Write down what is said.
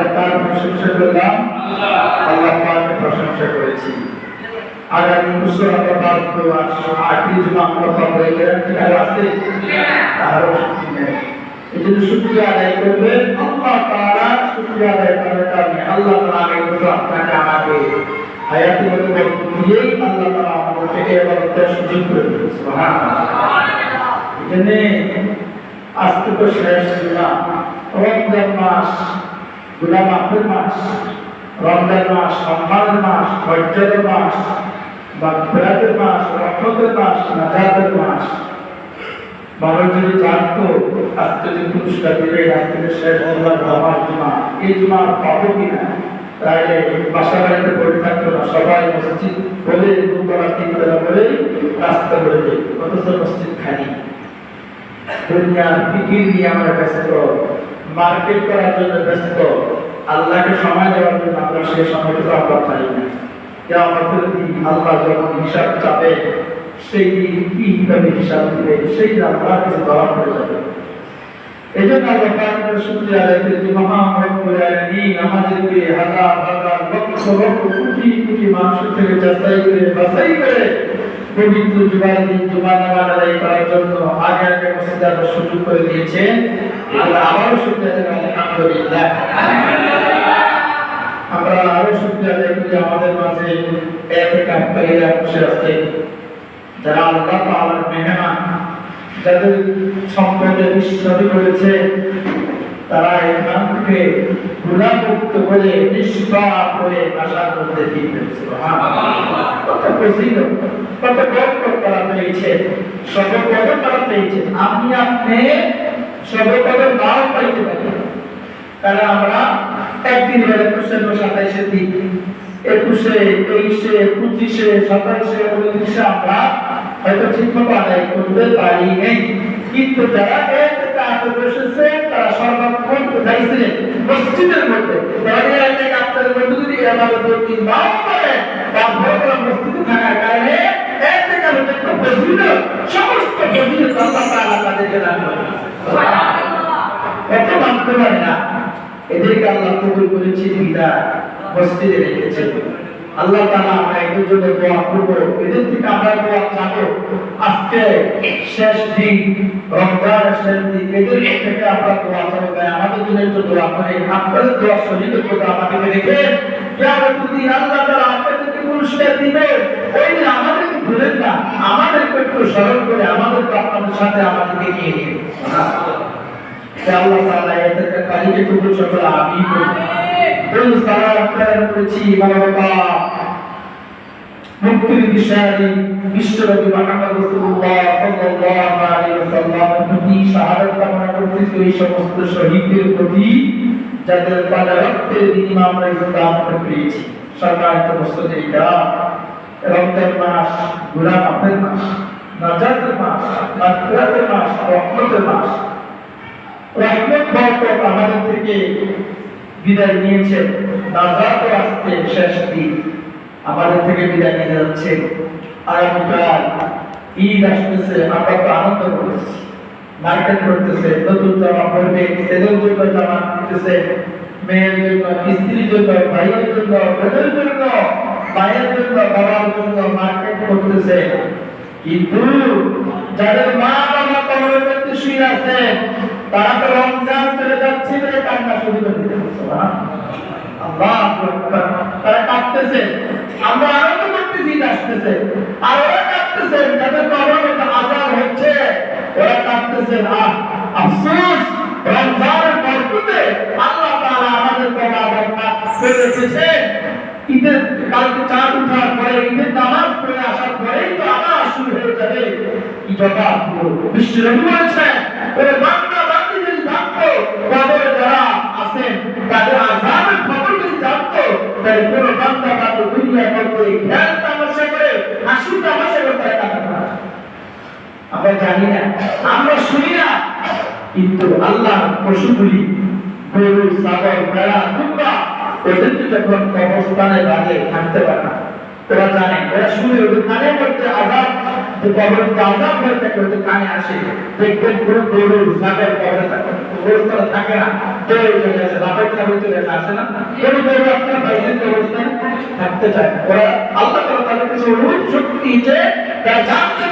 আমরা তার প্রশংসা করলাম, আল্লাহ পাকের প্রশংসা করেছি। আগামী বছর আমরা পারবো আটটি জুমা আমরা পাবো, এই গ্যারান্টি আর আছে? তারও শক্তি নেই। এই জন্য শুকরিয়া আদায় করবেন আল্লাহ তাআলা। শুকরিয়া আদায় করার কারণে আল্লাহ তাআলা আগামী বছর আপনাকে আমাকে হায়াতে বরকত দিয়েই আল্লাহ তাআলা আমাদেরকে এবারটা সুযোগ করে দিয়েছে। সুবহানাল্লাহ। এই জন্য আজকে তো শেষ জুমা, রমজান মাস, গুনাহ মাফের মাস, রমজান মাস সম্মানের মাস, মর্যাদার মাস, মাগফিরাতের মাস, রহমতের মাস, নাজাতের মাস। মানুষ যদি জানতো আজকে যে পুরস্কার দিবে, আজকে শেষ জুমা, এই জুমা পাবো কিনা, তাহলে বাসা বাড়িতে পড়ে থাকতো না, সবাই মসজিদ বলে দুতলা তিনতলা বলে রাস্তা বলে যেত, অথচ মসজিদ খালি। দুনিয়ার ফিকির নিয়ে আমরা ব্যস্ত, মার্কেট করার জন্য ব্যস্ত, আল্লাহকে সময় দেওয়ার জন্য আমরা সেই সময়টুকু আমরা পাই না। কিয়ামতের দিন আল্লাহ যখন হিসাব চাবে, সেই দিন কিভাবে হিসাব দিবে, সেই দিন আল্লাহ কিছু ধরা পড়ে যাবে। এই জন্য আল্লাহ পাকের শুকরিয়া আদায় করি যে মহান রব্বুল আলামিন আমাদেরকে হাজার হাজার লক্ষ লক্ষ কোটি কোটি মানুষের থেকে যাচাই করে বাছাই করে পবিত্র জুমার দিন জুমা নামাজ আদায় করার জন্য আগে আগে মসজিদে আসার সুযোগ করে দিয়েছেন। আমরা আবারও শুকরিয়া জানাই আলহামদুলিল্লাহ। আমরা আরো শুকরিয়া আদায় করি আমাদের মাঝে ইতিকাফকারীরা বসে আছে, যারা আল্লাহ তাআলার মেহমান, যাদের সম্পর্কে বিশ্বাস করেছে, তারা এখান থেকে গুনাহমুক্ত হয়ে নিষ্পাপ হয়ে আশার মধ্যে ফিরবে। সুবহানাল্লাহ। কত ফজিলত, কত বরকত তারা পেয়েছে, সর্বপদ তারা পেয়েছে। আমি আপনি সর্বপদ নাও পাইতে পারি, কারণ আমরা একদিন বেলা 27 দিন 21 23 25 27 29 আমরা হয়তো ঠিকমতো আদায় করতে পারি নাই, কিন্তু যারা এতে বসেছে তারা সর্বক্ষণ কোথায় ছিলেন? মসজিদের মধ্যে। আপনাদের মধ্যে যদি আমাদের প্রতি নাও করে বা ভোর মসজিদে থাকার কারণে এতে কারণে একটা ফজিলত, সমস্ত ফজিলত আল্লাহ তাআলা তাদেরকে দান করেন। সুবহানাল্লাহ। এত মানতে পারে না, এদেরকে আল্লাহ কবুল করেছে, বিদায় মসজিদে রেখেছে। আল্লাহ তাআলা আমরা এদের জন্য দোয়া করব, এদের থেকে আমরা দোয়া চাবো। আজকে শেষ দিন, রমজানের শেষ দিন, এদের থেকে আমরা দোয়া চাবো, আমাদের জন্য একটু দোয়া করে আপনাদের দোয়া শহীদ করে আমাকে রেখে কিয়ামতের দিন আল্লাহ তাআলা আপনাদেরকে পুরস্কার দিবে। ওই দিন আমাদেরকে ভুলেন না, আমাদেরকে একটু স্মরণ করে আমাদেরকে আপনাদের সাথে আমাদেরকে নিয়ে নিন। আল্লাহ তাআলা এদেরকে কালিকে কবুল করে আমিন। বলুন সালাম করেছি বাবা মুক্তির দিশারি বিশ্বনবী মুহাম্মদ রাসূলুল্লাহ সাল্লাল্লাহু আলাইহি ওয়াসাল্লামের প্রতি শাহাদাত কামনা করতেছি ওই সমস্ত শহীদদের প্রতি যাদের পালা রক্তের বিনিময়ে আমরা ইসলাম পেয়েছি। সম্মানিত মুসলিম, রমজান মাস গুনাহ মাফের মাস, নাজাতের মাস, মাগফিরাতের মাস, রহমতের মাস। রহমত বরকত আমাদের থেকে বিদায় নিয়েছে, নাজাত আসতে শেষ দিন আমাদের থেকে বিদায় নিয়ে যাচ্ছে। আগামীকাল ঈদ আসতেছে, আমরা তো আনন্দ করতেছি, মার্কেট করতেছে, নতুন জামা পরবে, ছেলের জন্য জামা কিনতেছে, মেয়ের জন্য, স্ত্রীর জন্য, ভাইয়ের জন্য, বোনের জন্য, মায়ের জন্য, বাবার জন্য মার্কেট করতেছে। কিন্তু যাদের মা বাবা কবরের মধ্যে শুয়ে আছে, তারা তো রমজান চলে যাচ্ছে বলে কান্না শুরু করে দিতেছে। আল্লাহু আকবার। তারা কাঁদতেছে, আমরা আনন্দ করতেছি, ঈদ আসতেছে, আর ওরা কাঁদতেছে যাদের কবরের মধ্যে আযাব হচ্ছে, ওরা কাঁদতেছে। আফসোস, রমজানের বরকতে আল্লাহ তাআলা আমাদের কবর আযাব মাফ করে রেখেছে। ঈদের কালকে চাঁদ ওঠার পরে, ঈদের নামাজ পড়ে আসার পরেই তো আবার শুরু হয়ে যাবে ঈদটা। বিশ্বনবী বলেছেন, ওরে বান্দা বান্দি যদি জানতো কবরে যারা আছেন তাদের আযাবের খবর যদি জানতো, তাহলে কোন বান্দা বান্দি দুনিয়া করতে খেয়াল তামাশা করে হাসি তামাশা করতে কাঁদতো না। আমরা জানি না, আমরা শুনি না, কিন্তু আল্লাহ পশুগুলি গরু, ছাগল, ভেড়া, কুকুর ওদেরকে যখন কবরস্থানে বাঁধে থাকতে পারে না, ওরা জানে, ওরা শুনে, ওদের কানে মধ্যে আযাব, যে কবরে আযাব হয়ে থাকে ওদের কানে আসে। দেখবেন পুরো গরু, ছাগল কবরস্থানে থাকে না, চলে আসে, লাফাইতে লাফাইতে চলে আসে, আসে না? কোন বড় একটা বাইরের অবস্থায় থাকতে চায়, ওরা আল্লাহ তাআলা তাদের কাছে অনুরোধ শক্তি যে তারা জানতে